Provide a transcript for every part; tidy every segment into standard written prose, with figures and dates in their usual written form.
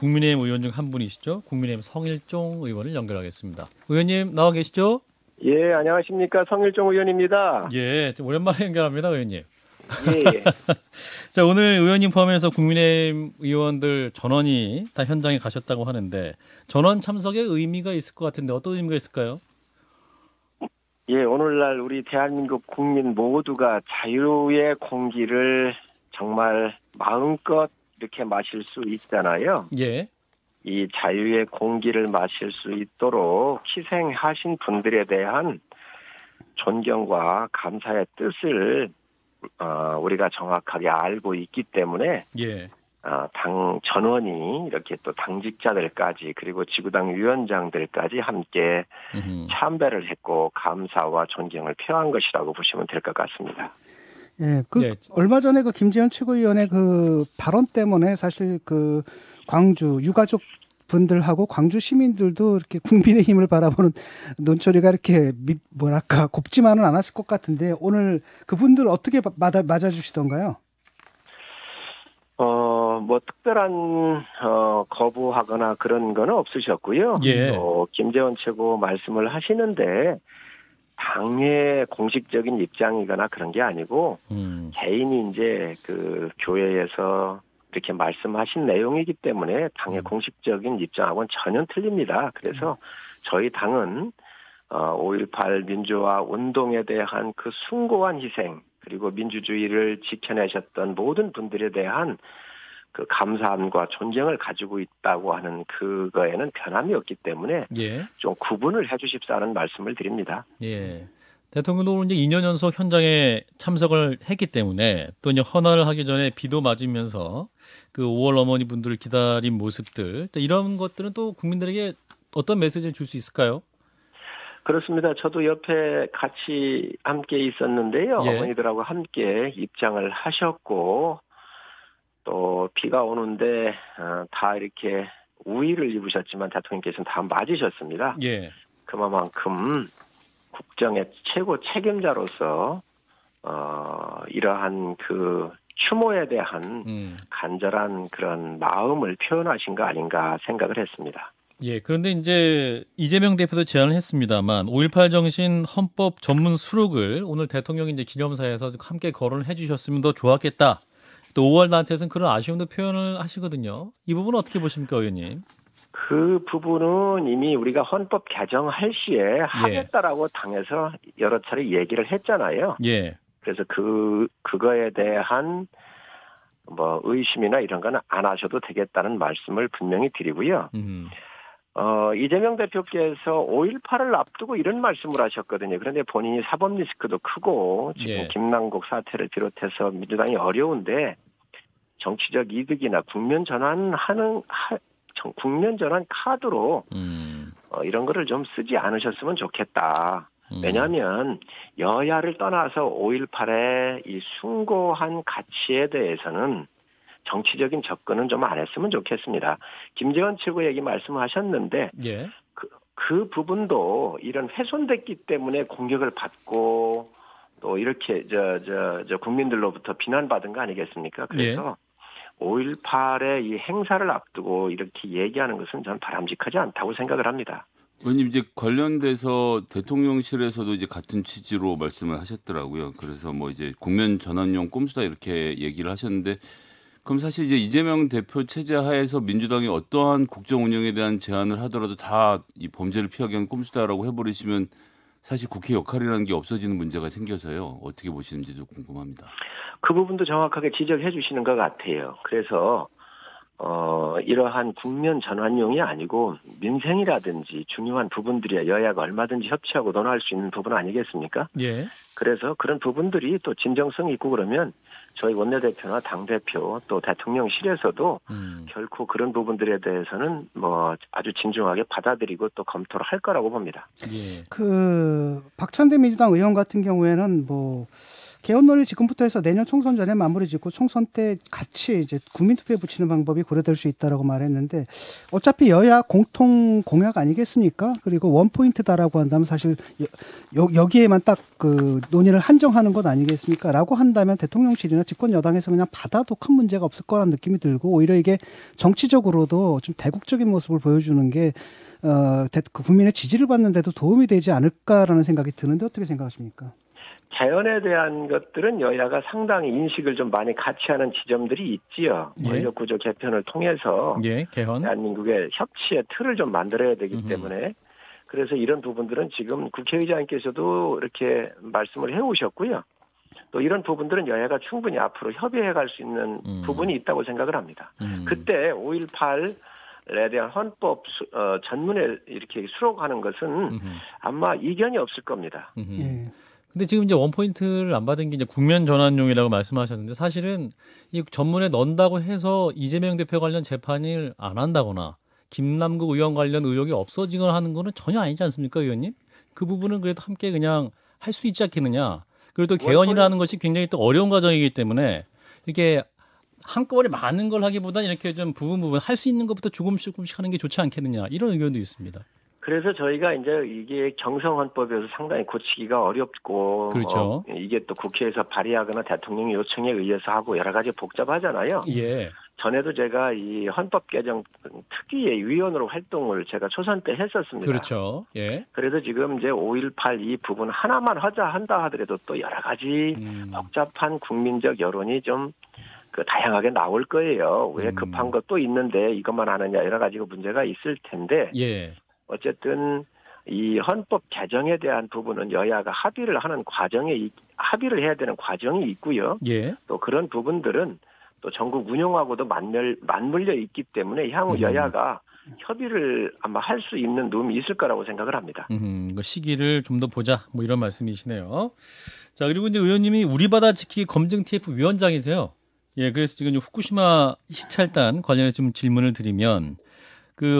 국민의힘 의원 중 한 분이시죠. 국민의힘 성일종 의원을 연결하겠습니다. 의원님 나와 계시죠? 예, 안녕하십니까. 성일종 의원입니다. 예, 좀 오랜만에 연결합니다, 의원님. 예. 자, 오늘 의원님 포함해서 국민의힘 의원들 전원이 다 현장에 가셨다고 하는데 전원 참석에 의미가 있을 것 같은데 어떤 의미가 있을까요? 예, 오늘날 우리 대한민국 국민 모두가 자유의 공기를 정말 마음껏 이렇게 마실 수 있잖아요. 예. 이 자유의 공기를 마실 수 있도록 희생하신 분들에 대한 존경과 감사의 뜻을 우리가 정확하게 알고 있기 때문에 예. 당 전원이 이렇게 또 당직자들까지 그리고 지구당 위원장들까지 함께 참배를 했고 감사와 존경을 표한 것이라고 보시면 될 것 같습니다. 예, 네. 얼마 전에 그 김재현 최고위원의 그 발언 때문에 사실 그 광주 유가족 분들하고 광주 시민들도 이렇게 국민의힘을 바라보는 눈초리가 이렇게 뭐랄까 곱지만은 않았을 것 같은데 오늘 그분들 어떻게 맞아주시던가요? 뭐 특별한 거부하거나 그런 거는 없으셨고요. 예. 김재원 최고 말씀을 하시는데 당의 공식적인 입장이거나 그런 게 아니고 개인이 이제 그 교회에서 이렇게 말씀하신 내용이기 때문에 당의 공식적인 입장하고는 전혀 틀립니다. 그래서 저희 당은 5.18 민주화 운동에 대한 그 숭고한 희생 그리고 민주주의를 지켜내셨던 모든 분들에 대한 그 감사함과 존경을 가지고 있다고 하는 그거에는 변함이 없기 때문에 예. 좀 구분을 해 주십사는 말씀을 드립니다. 예. 대통령도 이제 2년 연속 현장에 참석을 했기 때문에 또 이제 헌화를 하기 전에 비도 맞으면서 그 5월 어머니 분들을 기다린 모습들 이런 것들은 또 국민들에게 어떤 메시지를 줄 수 있을까요? 그렇습니다. 저도 옆에 같이 함께 있었는데요. 예. 어머니들하고 함께 입장을 하셨고 또 비가 오는데 다 이렇게 우의를 입으셨지만 대통령께서는 다 맞으셨습니다. 예. 그만큼 국정의 최고 책임자로서 이러한 그 추모에 대한 간절한 그런 마음을 표현하신 거 아닌가 생각을 했습니다. 예, 그런데 이제 이재명 대표도 제안을 했습니다만 5.18 정신 헌법 전문 수록을 오늘 대통령이 이제 기념사에서 함께 거론을 해주셨으면 더 좋았겠다. 또 5월 단체에서는 그런 아쉬움도 표현을 하시거든요. 이 부분은 어떻게 보십니까, 의원님? 그 부분은 이미 우리가 헌법 개정할 시에 하겠다라고 당에서 여러 차례 얘기를 했잖아요. 예. 그래서 그거에 대한 뭐 의심이나 이런 거는 안 하셔도 되겠다는 말씀을 분명히 드리고요. 이재명 대표께서 5.18을 앞두고 이런 말씀을 하셨거든요. 그런데 본인이 사법 리스크도 크고 지금 김남국 사태를 비롯해서 민주당이 어려운데 정치적 이득이나 국면 전환 카드로 이런 거를 좀 쓰지 않으셨으면 좋겠다. 왜냐하면 여야를 떠나서 5.18의 이 숭고한 가치에 대해서는 정치적인 접근은 좀 안 했으면 좋겠습니다. 김재원 최고 얘기 말씀하셨는데 예. 그 부분도 이런 훼손됐기 때문에 공격을 받고 또 이렇게 저 국민들로부터 비난받은 거 아니겠습니까? 그래서 5.18의 이 행사를 앞두고 이렇게 얘기하는 것은 저는 바람직하지 않다고 생각을 합니다. 의원님 이제 관련돼서 대통령실에서도 이제 같은 취지로 말씀을 하셨더라고요. 그래서 뭐 이제 국면 전환용 꼼수다 이렇게 얘기를 하셨는데 그럼 사실 이제 이재명 대표 체제 하에서 민주당이 어떠한 국정 운영에 대한 제안을 하더라도 다 이 범죄를 피하기 위한 꼼수다라고 해버리시면 사실 국회 역할이라는 게 없어지는 문제가 생겨서요. 어떻게 보시는지 좀 궁금합니다. 그 부분도 정확하게 지적해 주시는 것 같아요. 그래서 이러한 국면 전환용이 아니고 민생이라든지 중요한 부분들이야 여야가 얼마든지 협치하고 논할 수 있는 부분 아니겠습니까? 예. 그래서 그런 부분들이 또 진정성이 있고 그러면 저희 원내대표나 당대표 또 대통령실에서도 결코 그런 부분들에 대해서는 뭐 아주 진중하게 받아들이고 또 검토를 할 거라고 봅니다. 예. 그 박찬대 민주당 의원 같은 경우에는 뭐 개헌 논의 지금부터 해서 내년 총선 전에 마무리 짓고 총선 때 같이 이제 국민투표에 붙이는 방법이 고려될 수 있다라고 말했는데 어차피 여야 공통 공약 아니겠습니까? 그리고 원포인트다라고 한다면 사실 여기에만 딱 그 논의를 한정하는 것 아니겠습니까? 라고 한다면 대통령실이나 집권 여당에서 그냥 받아도 큰 문제가 없을 거란 느낌이 들고 오히려 이게 정치적으로도 좀 대국적인 모습을 보여주는 게 국민의 지지를 받는데도 도움이 되지 않을까라는 생각이 드는데 어떻게 생각하십니까? 개헌에 대한 것들은 여야가 상당히 인식을 좀 많이 같이 하는 지점들이 있지요. 예. 권력구조 개편을 통해서 예, 개헌. 대한민국의 협치의 틀을 좀 만들어야 되기 때문에 그래서 이런 부분들은 지금 국회의장께서도 이렇게 말씀을 해오셨고요. 또 이런 부분들은 여야가 충분히 앞으로 협의해 갈 수 있는 부분이 있다고 생각을 합니다. 그때 5.18에 대한 헌법 전문에 이렇게 수록하는 것은 아마 이견이 없을 겁니다. 예. 근데 지금 이제 원포인트를 안 받은 게 이제 국면 전환용이라고 말씀하셨는데 사실은 이 전문에 넣는다고 해서 이재명 대표 관련 재판을 안 한다거나 김남국 의원 관련 의혹이 없어지거나 하는 거는 전혀 아니지 않습니까, 의원님? 그 부분은 그래도 함께 그냥 할 수 있지 않겠느냐. 그리고 또 개헌이라는 것이 굉장히 또 어려운 과정이기 때문에 이게 한꺼번에 많은 걸 하기보다는 이렇게 좀 부분 할 수 있는 것부터 조금씩 하는 게 좋지 않겠느냐 이런 의견도 있습니다. 그래서 저희가 이제 이게 경성헌법에서 상당히 고치기가 어렵고 그렇죠. 이게 또 국회에서 발의하거나 대통령 요청에 의해서 하고 여러 가지 복잡하잖아요. 예. 전에도 제가 이 헌법 개정 특위의 위원으로 활동을 제가 초선 때 했었습니다. 그렇죠. 예. 그래서 지금 이제 5.18 이 부분 하나만 한다 하더라도 또 여러 가지 복잡한 국민적 여론이 좀 다양하게 나올 거예요. 왜 급한 것도 있는데 이것만 하느냐 여러 가지 문제가 있을 텐데 예. 어쨌든 이 헌법 개정에 대한 부분은 여야가 합의를 해야 되는 과정이 있고요. 예. 또 그런 부분들은 또 전국 운영하고도 맞물려 있기 때문에 향후 여야가 협의를 아마 할 수 있는 룸이 있을 거라고 생각을 합니다. 그 시기를 좀 더 보자 뭐 이런 말씀이시네요. 자, 그리고 이제 의원님이 우리 바다 지키기 검증 TF 위원장이세요. 예, 그래서 지금 후쿠시마 시찰단 관련해서 좀 질문을 드리면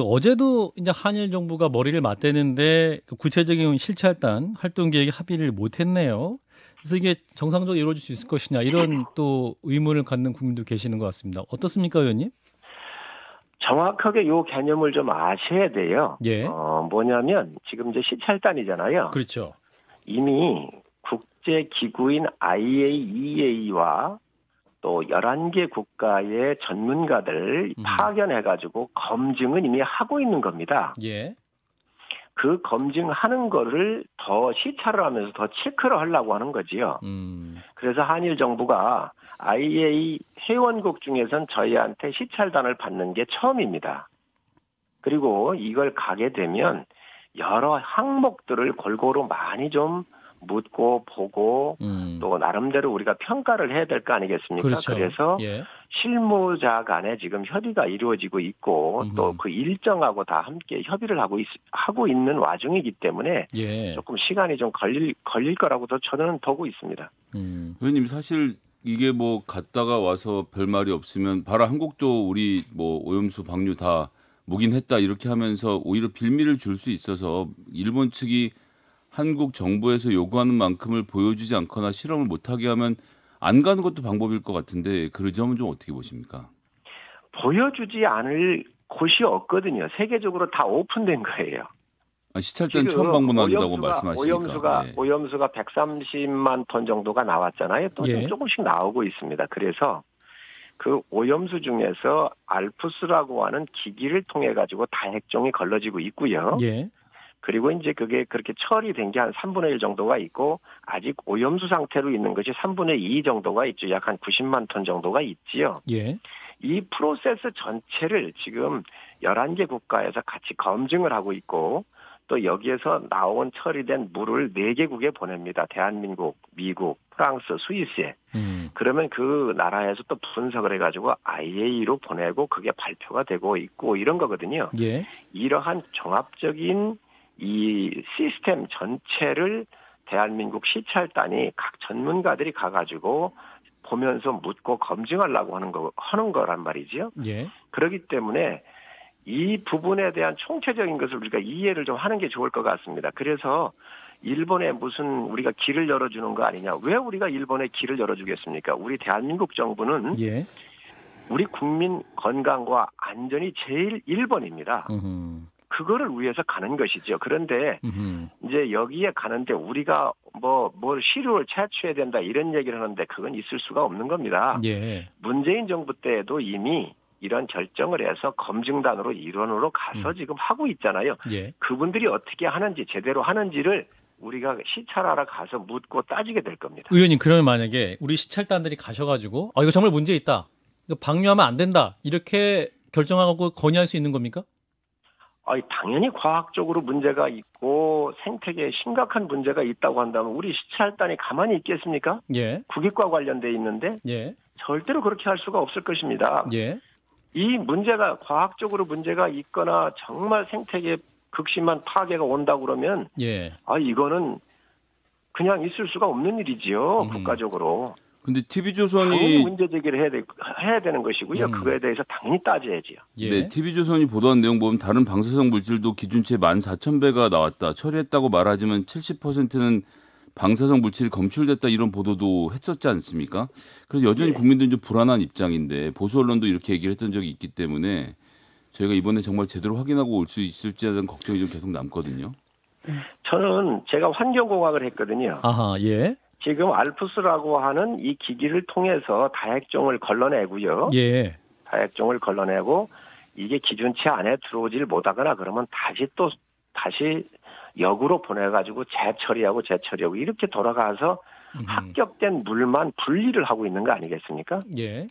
어제도 이제 한일 정부가 머리를 맞대는데 구체적인 실찰단 활동 계획에 합의를 못했네요. 그래서 이게 정상적으로 이루어질 수 있을 것이냐 이런 또 의문을 갖는 국민도 계시는 것 같습니다. 어떻습니까, 의원님? 정확하게 이 개념을 좀 아셔야 돼요. 예. 뭐냐면 지금 이제 시찰단이잖아요. 그렇죠. 이미 국제기구인 IAEA와 또 11개 국가의 전문가들 파견해가지고 검증은 이미 하고 있는 겁니다. 예. 그 검증하는 거를 더 시찰을 하면서 더 체크를 하려고 하는 거지요. 그래서 한일 정부가 IAEA 회원국 중에선 저희한테 시찰단을 받는 게 처음입니다. 그리고 이걸 가게 되면 여러 항목들을 골고루 많이 좀 묻고 보고 또 나름대로 우리가 평가를 해야 될 거 아니겠습니까? 그렇죠. 그래서 예. 실무자 간에 지금 협의가 이루어지고 있고 또 그 일정하고 다 함께 협의를 하고 있는 와중이기 때문에 예. 조금 시간이 좀 걸릴 거라고도 저는 보고 있습니다. 의원님 사실 이게 뭐 갔다가 와서 별 말이 없으면 바로 한국도 우리 뭐 오염수 방류 다 묵인했다 이렇게 하면서 오히려 빌미를 줄 수 있어서 일본 측이 한국 정부에서 요구하는 만큼을 보여주지 않거나 실험을 못하게 하면 안 가는 것도 방법일 것 같은데 그 점은 좀 어떻게 보십니까? 보여주지 않을 곳이 없거든요. 세계적으로 다 오픈된 거예요. 시찰단 처음 방문한다고 말씀하시니까. 오염수가 130만 톤 정도가 나왔잖아요. 또 예. 조금씩 나오고 있습니다. 그래서 그 오염수 중에서 알프스라고 하는 기기를 통해 가지고 다핵종이 걸러지고 있고요. 예. 그리고 이제 그게 그렇게 처리된 게 한 3분의 1 정도가 있고 아직 오염수 상태로 있는 것이 3분의 2 정도가 있죠. 약 한 90만 톤 정도가 있지요. 예. 이 프로세스 전체를 지금 11개 국가에서 같이 검증을 하고 있고 또 여기에서 나온 처리된 물을 4개국에 보냅니다. 대한민국, 미국, 프랑스, 스위스에. 그러면 그 나라에서 또 분석을 해가지고 IAEA로 보내고 그게 발표가 되고 있고 이런 거거든요. 예. 이러한 종합적인 이 시스템 전체를 대한민국 시찰단이 각 전문가들이 가가지고 보면서 묻고 검증하려고 하는 거란 말이죠. 예. 그렇기 때문에 이 부분에 대한 총체적인 것을 우리가 이해를 좀 하는 게 좋을 것 같습니다. 그래서 일본에 무슨 우리가 길을 열어주는 거 아니냐. 왜 우리가 일본에 길을 열어주겠습니까? 우리 대한민국 정부는 예. 우리 국민 건강과 안전이 제일 1번입니다. 그거를 위해서 가는 것이죠. 그런데 이제 여기에 가는데 우리가 뭐 시류를 채취해야 된다 이런 얘기를 하는데 그건 있을 수가 없는 겁니다. 예. 문재인 정부 때에도 이미 이런 결정을 해서 검증단으로 일원으로 가서 지금 하고 있잖아요. 예. 그분들이 어떻게 하는지 제대로 하는지를 우리가 시찰하러 가서 묻고 따지게 될 겁니다. 의원님, 그러면 만약에 우리 시찰단들이 가셔가지고 이거 정말 문제 있다. 이거 방류하면 안 된다. 이렇게 결정하고 건의할 수 있는 겁니까? 당연히 과학적으로 문제가 있고 생태계에 심각한 문제가 있다고 한다면 우리 시찰단이 가만히 있겠습니까? 예. 국익과 관련돼 있는데 예. 절대로 그렇게 할 수가 없을 것입니다. 예. 이 문제가 과학적으로 문제가 있거나 정말 생태계 극심한 파괴가 온다고 그러면 예. 이거는 그냥 있을 수가 없는 일이지요. 국가적으로. 근데 당연히 TV조선이 문제 제기를 해야 되는 것이고요. 그거에 대해서 당연히 따져야지요. 예. 네, TV조선이 보도한 내용 보면 다른 방사성 물질도 기준치의 14,000배가 나왔다. 처리했다고 말하지만 70%는 방사성 물질이 검출됐다 이런 보도도 했었지 않습니까? 그래서 여전히 예. 국민들은 좀 불안한 입장인데 보수 언론도 이렇게 얘기를 했던 적이 있기 때문에 저희가 이번에 정말 제대로 확인하고 올 수 있을지에 대한 걱정이 좀 계속 남거든요. 저는 제가 환경공학을 했거든요. 아하, 예. 지금 알프스라고 하는 이 기기를 통해서 다핵종을 걸러내고요. 예. 다핵종을 걸러내고 이게 기준치 안에 들어오질 못하거나 그러면 다시 역으로 보내가지고 재처리하고 이렇게 돌아가서 합격된 물만 분리를 하고 있는 거 아니겠습니까? 예.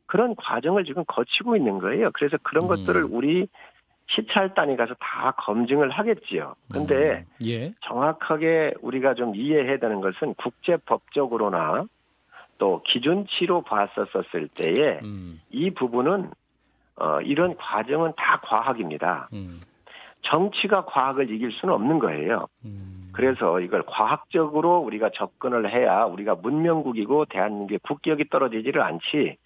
그런 과정을 지금 거치고 있는 거예요. 그래서 그런 것들을 우리 시찰단이 가서 다 검증을 하겠지요. 근데 예. 정확하게 우리가 좀 이해해야 되는 것은 국제법적으로나 또 기준치로 봤었을 때에 이 부분은 이런 과정은 다 과학입니다. 정치가 과학을 이길 수는 없는 거예요. 그래서 이걸 과학적으로 우리가 접근을 해야 우리가 문명국이고 대한민국의 국격이 떨어지지를 않지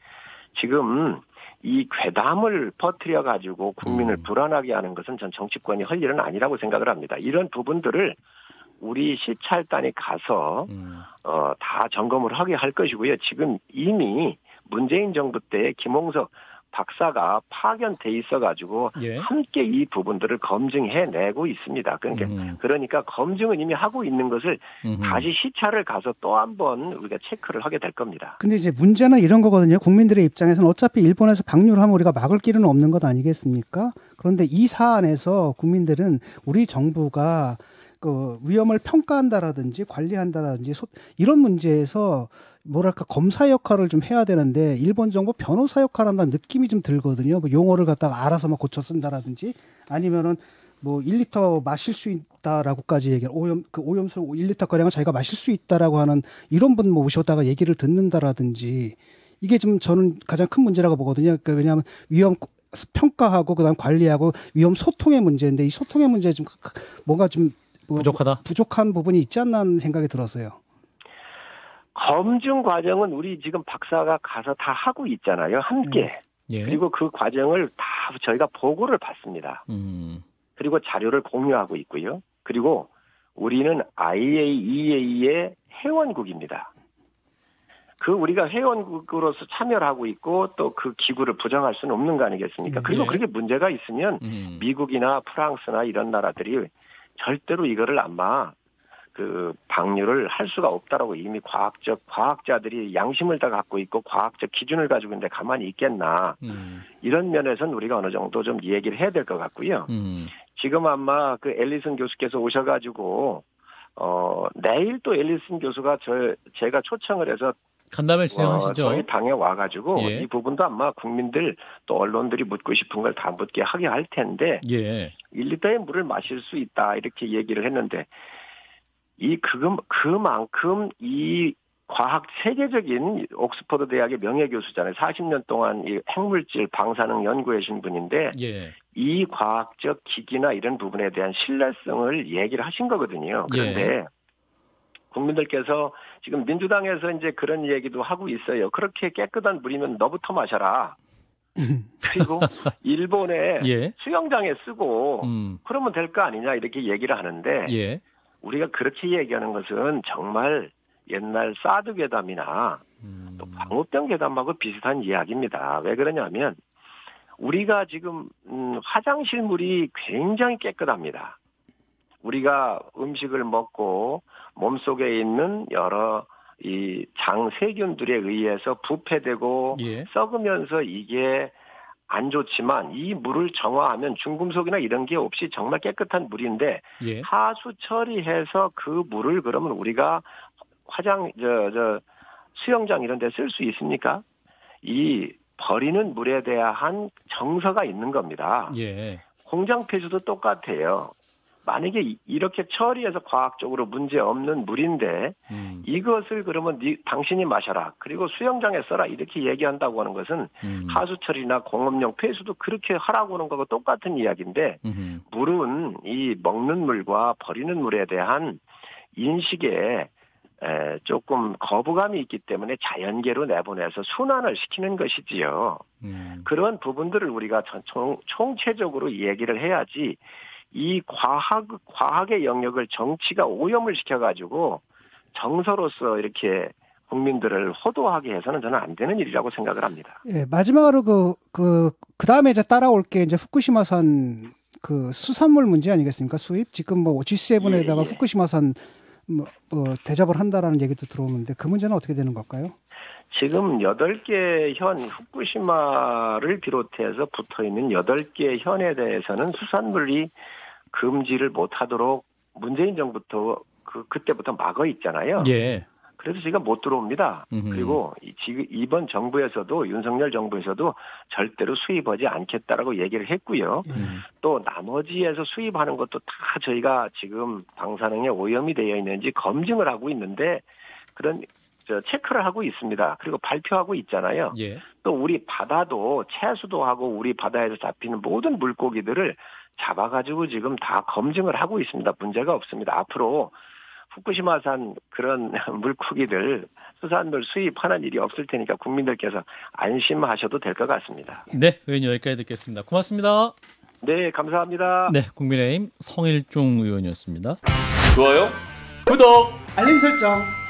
지금 이 괴담을 퍼뜨려 가지고 국민을 불안하게 하는 것은 전 정치권이 할 일은 아니라고 생각을 합니다. 이런 부분들을 우리 시찰단이 가서 다 점검을 하게 할 것이고요. 지금 이미 문재인 정부 때 김홍석 박사가 파견돼 있어가지고 예. 함께 이 부분들을 검증해내고 있습니다. 그러니까 검증은 이미 하고 있는 것을 다시 시찰을 가서 또 한번 우리가 체크를 하게 될 겁니다. 근데 이제 문제는 이런 거거든요. 국민들의 입장에서는 어차피 일본에서 방류를 하면 우리가 막을 길은 없는 것 아니겠습니까? 그런데 이 사안에서 국민들은 우리 정부가 그 위험을 평가한다라든지 관리한다라든지 이런 문제에서 뭐랄까 검사 역할을 좀 해야 되는데 일본 정부 변호사 역할을 한다는 느낌이 좀 들거든요. 뭐 용어를 갖다가 알아서 막 고쳐 쓴다라든지 아니면은 뭐 1리터 마실 수 있다라고까지 얘기를 오염수 1리터 가량을 자기가 마실 수 있다라고 하는 이런 분 모셔다가 얘기를 듣는다라든지 이게 좀 저는 가장 큰 문제라고 보거든요. 그러니까 왜냐하면 위험 평가하고 그다음 관리하고 위험 소통의 문제인데 이 소통의 문제 좀 뭔가 좀 부족한 부분이 있지 않나 하는 생각이 들어서요. 검증 과정은 우리 지금 박사가 가서 다 하고 있잖아요. 함께. 예. 그리고 그 과정을 다 저희가 보고를 받습니다. 그리고 자료를 공유하고 있고요. 그리고 우리는 IAEA의 회원국입니다. 우리가 회원국으로서 참여를 하고 있고 또 그 기구를 부정할 수는 없는 거 아니겠습니까? 그리고 예. 그렇게 문제가 있으면 미국이나 프랑스나 이런 나라들이 절대로 이거를 아마 방류를 할 수가 없다라고 이미 과학자들이 양심을 다 갖고 있고 과학적 기준을 가지고 있는데 가만히 있겠나. 이런 면에서는 우리가 어느 정도 좀 얘기를 해야 될 것 같고요. 지금 아마 앨리슨 교수께서 오셔가지고, 내일 또 앨리슨 교수가 제가 초청을 해서 간담회 진행하시죠. 저희 당에 와가지고 예. 이 부분도 아마 국민들 또 언론들이 묻고 싶은 걸 다 묻게 하게 할 텐데, 예. 1리터의 물을 마실 수 있다 이렇게 얘기를 했는데, 그만큼 이 과학 세계적인 옥스퍼드 대학의 명예 교수잖아요. 40년 동안 이 핵물질 방사능 연구해 신 분인데 예. 이 과학적 기기나 이런 부분에 대한 신뢰성을 얘기를 하신 거거든요. 그런데 국민들께서 지금 민주당에서 이제 그런 얘기도 하고 있어요. 그렇게 깨끗한 물이면 너부터 마셔라. 그리고 일본의 예. 수영장에 쓰고 그러면 될 거 아니냐 이렇게 얘기를 하는데 예. 우리가 그렇게 얘기하는 것은 정말 옛날 사드 괴담이나 또 광우병 괴담하고 비슷한 이야기입니다. 왜 그러냐면 우리가 지금 화장실 물이 굉장히 깨끗합니다. 우리가 음식을 먹고 몸속에 있는 여러 이 장 세균들에 의해서 부패되고 예. 썩으면서 이게 안 좋지만 이 물을 정화하면 중금속이나 이런 게 없이 정말 깨끗한 물인데 예. 하수 처리해서 그 물을 그러면 우리가 수영장 이런 데 쓸 수 있습니까? 이 버리는 물에 대한 정서가 있는 겁니다. 예. 공장 폐수도 똑같아요. 만약에 이렇게 처리해서 과학적으로 문제 없는 물인데 이것을 그러면 당신이 마셔라. 그리고 수영장에 써라. 이렇게 얘기한다고 하는 것은 하수 처리나 공업용 폐수도 그렇게 하라고 하는 거하고 똑같은 이야기인데 물은 이 먹는 물과 버리는 물에 대한 인식에 조금 거부감이 있기 때문에 자연계로 내보내서 순환을 시키는 것이지요. 그런 부분들을 우리가 총체적으로 얘기를 해야지 이 과학의 영역을 정치가 오염을 시켜가지고 정서로서 이렇게 국민들을 호도하게 해서는 저는 안 되는 일이라고 생각을 합니다. 예, 마지막으로 그 다음에 이제 따라올 게 이제 후쿠시마산 그 수산물 문제 아니겠습니까? 수입 지금 뭐 G7에다가 예. 후쿠시마산 대접을 한다라는 얘기도 들어오는데 그 문제는 어떻게 되는 걸까요? 지금 8개 현 후쿠시마를 비롯해서 붙어있는 8개 현에 대해서는 수산물이 금지를 못하도록 문재인 정부부터 그때부터 막아 있잖아요. 예. 그래서 저희가 못 들어옵니다. 그리고 지금 이번 정부에서도 윤석열 정부에서도 절대로 수입하지 않겠다라고 얘기를 했고요. 또 나머지에서 수입하는 것도 다 저희가 지금 방사능에 오염이 되어 있는지 검증을 하고 있는데 그런 체크를 하고 있습니다. 그리고 발표하고 있잖아요. 예. 또 우리 바다도 채수도 하고 우리 바다에서 잡히는 모든 물고기들을 잡아가지고 지금 다 검증을 하고 있습니다. 문제가 없습니다. 앞으로 후쿠시마산 그런 물고기들 수산물 수입하는 일이 없을 테니까 국민들께서 안심하셔도 될 것 같습니다. 네, 의원님 여기까지 듣겠습니다. 고맙습니다. 네, 감사합니다. 네, 국민의힘 성일종 의원이었습니다. 좋아요, 구독, 알림 설정.